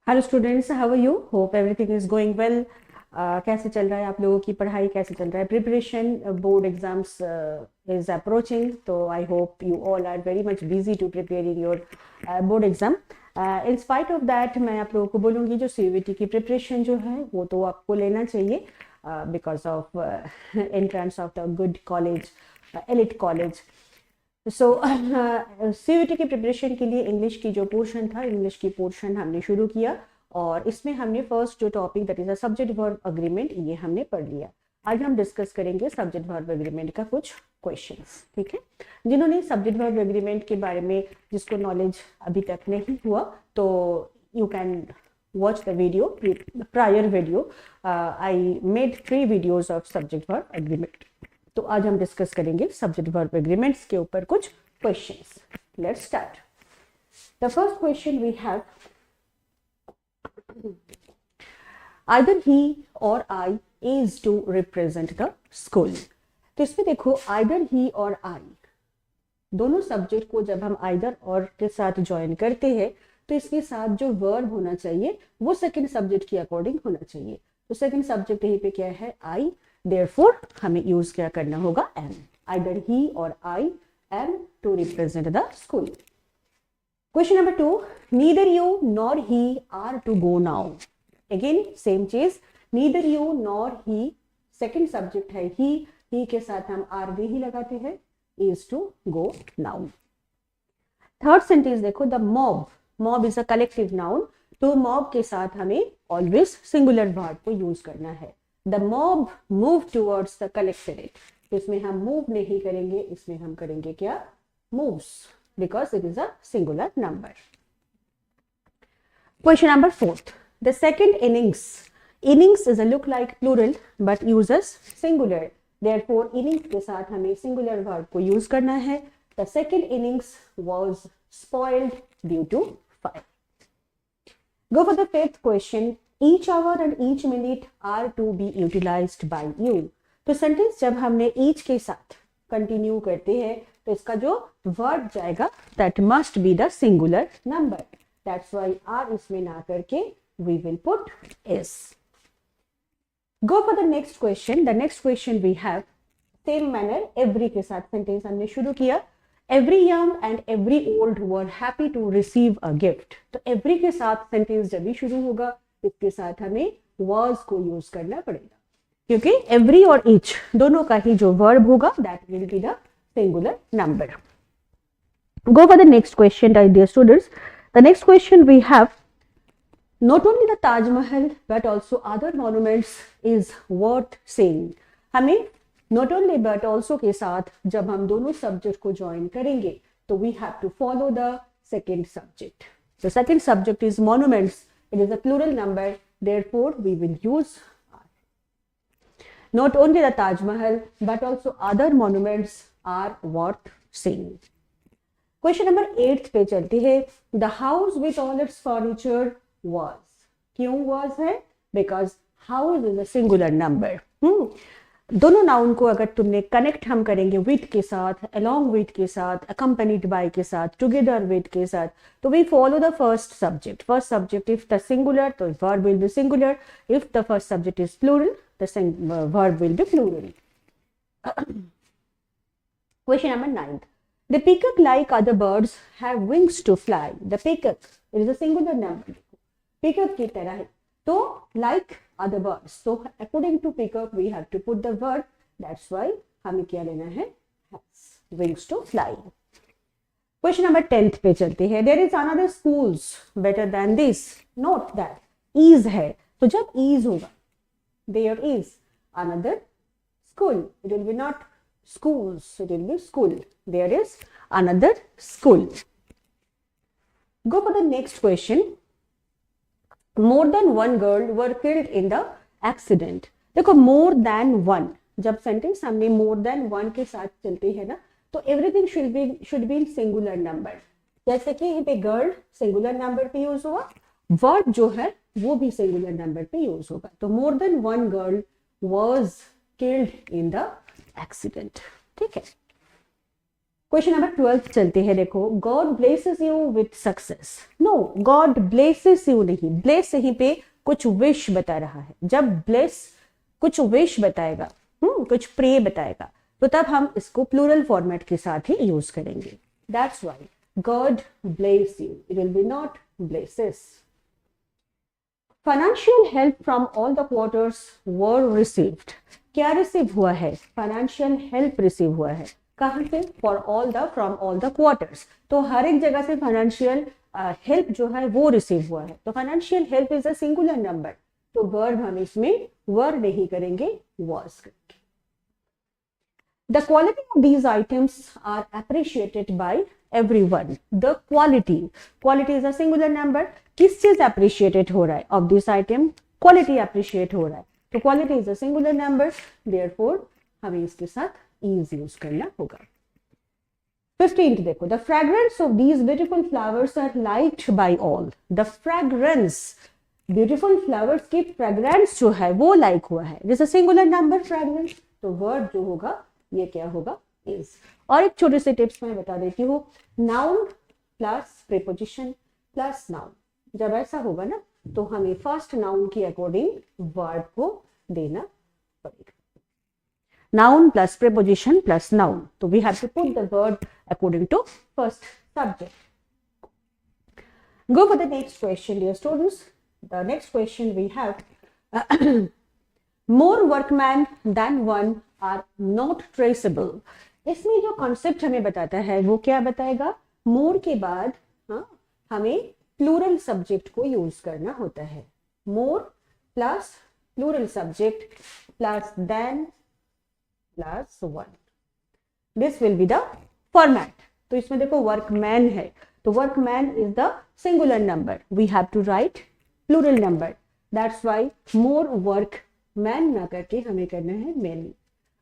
Hello students, how are you? Hope everything is going well. कैसे चल रहा है आप लोगों की पढ़ाई? कैसे चल रहा है preparation? Board exams is approaching, तो I hope you all are very much busy to preparing your board exam. In spite of that मैं आप लोगों को बोलूँगी जो सीयूईटी की प्रिपरेशन जो है वो तो आपको लेना चाहिए because of entrance of the good college, elite college. So CUET की प्रिपरेशन के लिए इंग्लिश की जो पोर्शन था, इंग्लिश की पोर्शन हमने शुरू किया और इसमें हमने फर्स्ट जो topic that is a subject verb agreement ये हमने पढ़ लिया। आज हम डिस्कस करेंगे सब्जेक्ट वर्ब एग्रीमेंट का कुछ क्वेश्चंस। ठीक है, जिन्होंने सब्जेक्ट वर्ब एग्रीमेंट के बारे में जिसको नॉलेज अभी तक नहीं हुआ तो you can watch the video, prior video. I made 3 videos of subject verb agreement. तो आज हम डिस्कस करेंगे सब्जेक्ट वर्ब एग्रीमेंट्स के ऊपर कुछ questions. Let's start. The first question we have, either he or I is to represent the school। तो इसमें देखो either he और I दोनों सब्जेक्ट को जब हम either और के साथ ज्वाइन करते हैं तो इसके साथ जो वर्ब होना चाहिए वो सेकंड सब्जेक्ट के अकॉर्डिंग होना चाहिए। तो सेकंड सब्जेक्ट यहीं पे क्या है? I। Therefore हमें यूज क्या करना होगा? am। either he or I am to represent the school। Question number 2, neither you nor he are to go now। Again same चीज, neither you nor he, second subject है he के साथ हम are भी ही लगाते हैं, is to go now। Third sentence देखो, the mob is a collective noun, तो मॉब के साथ हमें ऑलवेज सिंगुलर वर्ब को यूज करना है। The mob move towards the collected. तो इसमें हम मूव नहीं करेंगे, इसमें हम करेंगे क्या? Moves, because it is a singular number. Question number 4, the second innings is a look like plural but uses singular. Therefore innings के साथ हमें सिंगुलर वर्ब को यूज करना है। The second innings was spoiled due to fire। Go for the fifth question, each hour and each minute are to be utilized by you। तो sentence जब हमने each के साथ कंटिन्यू करते हैं तो इसका जो वर्ब जाएगा that must be the singular number। That's why are इसमें ना करके we will put is। Go for the next question। The next question we have same manner, every के साथ सेंटेंस हमने शुरू किया। Every young and every old were happy to receive a gift। तो every के साथ सेंटेंस जब भी शुरू होगा इसके साथ हमें was को यूज करना पड़ेगा, क्योंकि every और each दोनों का ही जो verb होगा that will be the singular number। Go for the next question, dear students। The next question we have, not only the Taj Mahal but also other monuments is worth seeing। हमें not only but also के साथ जब हम दोनों subject को join करेंगे तो we have to follow the second subject. The second subject is monuments, it is a plural number, therefore we will use not only the Taj Mahal but also other monuments are worth seeing. Question number 8 पे चलती है। The house with all its furniture was. क्यों was है? Because house is a singular number. दोनों noun को अगर तुमने connect हम करेंगे विथ के साथ, अलोंग विथ के साथ, अकम्पनीड बाय के साथ, टुगेदर विथ के साथ, तो we follow the first subject. First subject if the singular तो verb will be singular, if the first subject is plural the verb will be plural. Question number 9, the peacock like other birds have wings to fly. The peacock it is a singular number, peacock की तरह है तो like other birds, so according to peacock we have to put the verb, that's why हमें क्या लेना है? has wings to fly। Question number 10 पे चलते हैं। there is another schools better than this। note that is है तो जब is होगा there is another school, it will be not schools, it will be school, there is another school। go for the next question, more than one girl were killed in the accident। देखो more than one, जब sentence हमने more than one के साथ चलते हैं ना तो everything should be in singular number। जैसे कि यहाँ पे गर्ल सिंगुलर नंबर पे यूज हुआ, वर्ब जो है वो भी सिंगुलर नंबर पे यूज होगा। तो more than one girl was killed in the accident। ठीक है, क्वेश्चन नंबर 12 चलते हैं। देखो, God blesses you with success. No, God blesses you नहीं, ब्लेस यहीं पे कुछ विश बता रहा है। जब ब्लेस कुछ विश बताएगा, कुछ प्रे बताएगा, तो तब हम इसको प्लूरल फॉर्मेट के साथ ही यूज करेंगे। That's why God bless you, it will be not blesses. Financial help from all the quarters were received. क्या रिसीव हुआ है? फाइनेंशियल हेल्प रिसीव हुआ है। कहां से? For all the, from all the quarters. तो हर एक जगह से फाइनेंशियल हेल्प जो है वो रिसीव हुआ है। तो financial help is a singular number, तो वर्ब हम इसमें वर नहीं करेंगे, वॉज करेंगे। The quality of these items are appreciated by everyone. The quality, quality is a singular number. किस चीज अप्रिशिएटेड हो रहा है? Of this item quality appreciate हो रहा है, तो quality is a singular number, therefore हमें इसके साथ इज यूज करना होगा। 15th देखो, the fragrance of these beautiful flowers are liked by all. The fragrance, beautiful flowers की फ्रेग्रेंस जो है वो लाइक हुआ है, जैसे सिंगुलर नंबर फ्रेग्रेंस, तो वर्ड जो होगा ये क्या होगा? इज। और एक छोटे से टिप्स मैं बता देती हूँ, noun plus preposition plus noun, जब ऐसा होगा ना तो हमें फर्स्ट नाउन के अकॉर्डिंग वर्ड को देना पड़ेगा। Noun plus preposition plus noun. So we have to put the word according to first subject. Go for the next question, dear students. The next question we have more workmen than one are not traceable. इसमें जो concept हमें बताता है वो क्या बताएगा? मोर के बाद हमें प्लूरल सब्जेक्ट को यूज करना होता है। More plus plural subject plus than plus one, this will be the format. तो इसमें देखो वर्कमैन है, तो workman is the singular number, we have to write plural number, that's why more workman ना करके हमें करना है many.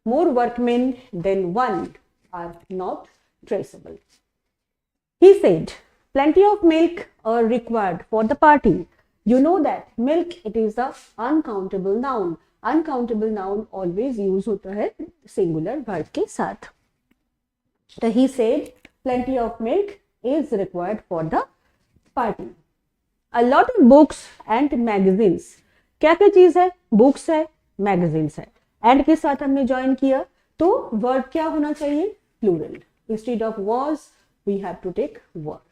More workman than one are not traceable. He said plenty of milk are required for the party. You know that milk, it is a uncountable noun. Uncountable noun always use होता है singular verb के साथ। तो ही said plenty of milk is required for the party. A lot of books and magazines. क्या क्या चीज है? Books है, मैगजीन्स है, एंड के साथ हमने ज्वाइन किया, तो वर्ब क्या होना चाहिए? Plural. Instead of was we have to take were.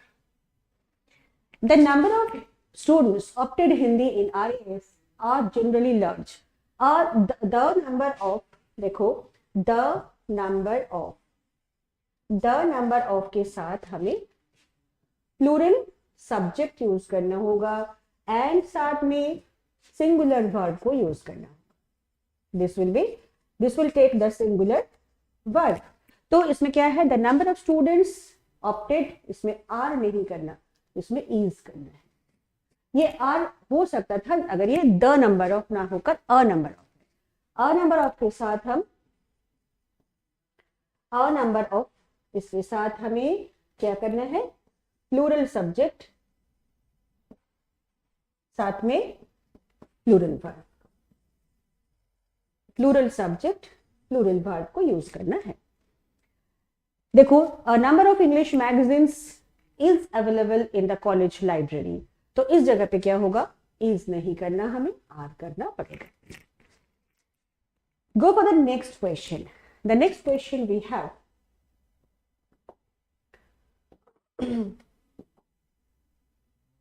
The number of students opted Hindi in RAS are generally large. The number of, देखो the number of के साथ हमें प्लूरल सब्जेक्ट यूज करना होगा एंड साथ में सिंगुलर वर्ब को use करना होगा। This will take the singular verb. तो इसमें क्या है? The number of students opted, इसमें आर नहीं करना, इसमें इज करना है। ये आर हो सकता था अगर ये द नंबर ऑफ ना होकर अ नंबर ऑफ है। अ नंबर ऑफ के साथ हम अ नंबर ऑफ, इसके साथ हमें क्या करना है? प्लूरल सब्जेक्ट साथ में plural verb, plural subject plural verb को यूज करना है। देखो, a number of English magazines is available in the college library, तो इस जगह पे क्या होगा? इज नहीं करना, हमें आर करना पड़ेगा। Go for the next question. The next question we have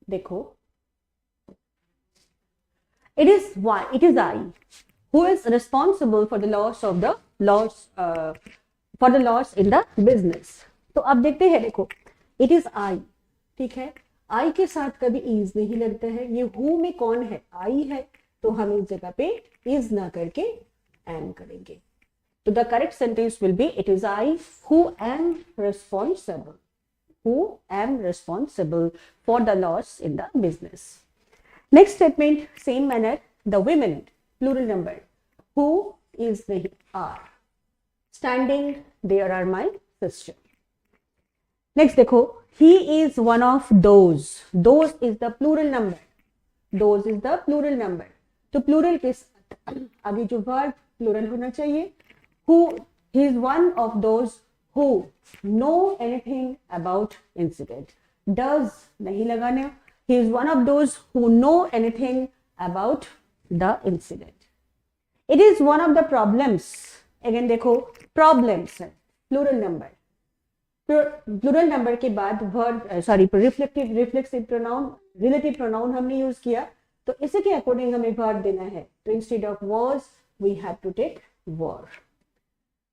देखो, it is I who is responsible for the loss in the business. तो अब देखते हैं, देखो it is I, ठीक है, I के साथ कभी is नहीं लगता है। ये who में कौन है? I है, तो हम इस जगह पे is ना करके am करेंगे। तो the correct sentence will be it is I who am responsible for the loss in the business. Next statement, same manner, the women, plural number, who is the are standing there are my sister. Next देखो, he is one of those is the plural number, those is the plural number, तो plural के साथ आगे जो verb plural होना चाहिए। who, he is one of those who know anything about incident. Does नहीं लगाना. He is one of those who know anything about the incident. It is one of the problems. Again देखो problems है plural number. Plural number के बाद verb reflexive pronoun relative pronoun हमने use किया, तो इसी के अकॉर्डिंग हमें वर्ब देना है. तो instead of was we have to take were.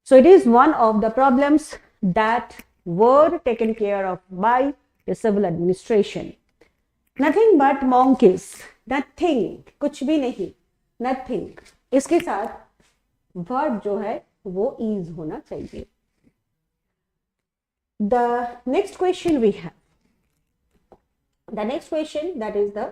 So it is one of the problems that were taken care of by the civil administration. Nothing but monkeys. Nothing कुछ भी नहीं, नथिंग. इसके साथ verb जो है वो इज होना चाहिए. The next question we have, the next question, that is the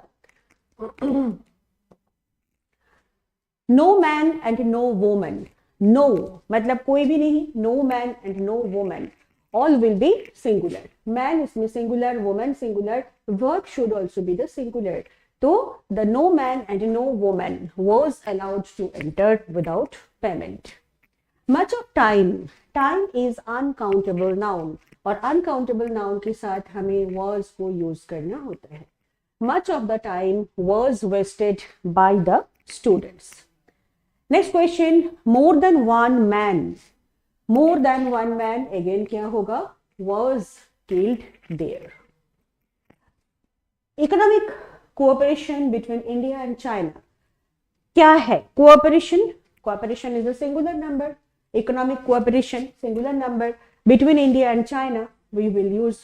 no man and no woman. No मतलब कोई भी नहीं, no man and no woman, all will be singular. Man इसमें singular, woman singular, verb should also be the singular. तो the no man and no woman was allowed to enter without payment. Much of time, time is uncountable noun, और uncountable noun के साथ हमें was को use करना होता है. Much of the time was wasted by the students. Next question, more than one man. More than one man, again क्या होगा? Was killed there. Economic cooperation between India and China. क्या है? Cooperation. Cooperation is a singular number. Economic cooperation, singular number. Between India and China, we will use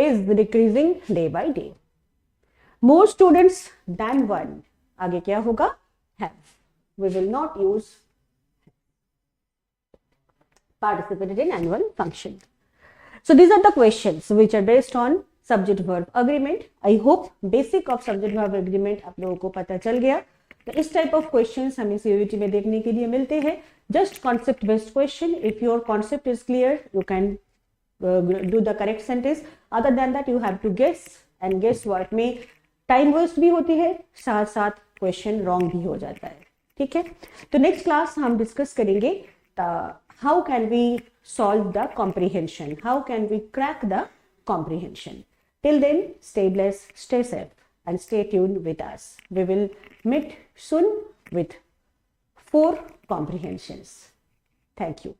is decreasing day by day. More students than one. आगे क्या होगा? Have. We will not use participated in annual function. So these are the questions which are based on subject verb agreement. I hope basic of subject verb agreement आप लोगों को पता चल गया. तो इस टाइप ऑफ क्वेश्चंस हमें CUET में देखने के लिए मिलते हैं. Just concept based question. If your concept is clear you can do the correct sentence. Other than that you have to guess, and guess work में टाइम वेस्ट भी होती है, साथ साथ क्वेश्चन रॉन्ग भी हो जाता है. ठीक है, तो नेक्स्ट क्लास हम डिस्कस करेंगे how can we solve the comprehension, how can we crack the comprehension. Till then stay blessed, stay safe, and stay tuned with us. We will meet soon with 4 comprehensions. Thank you.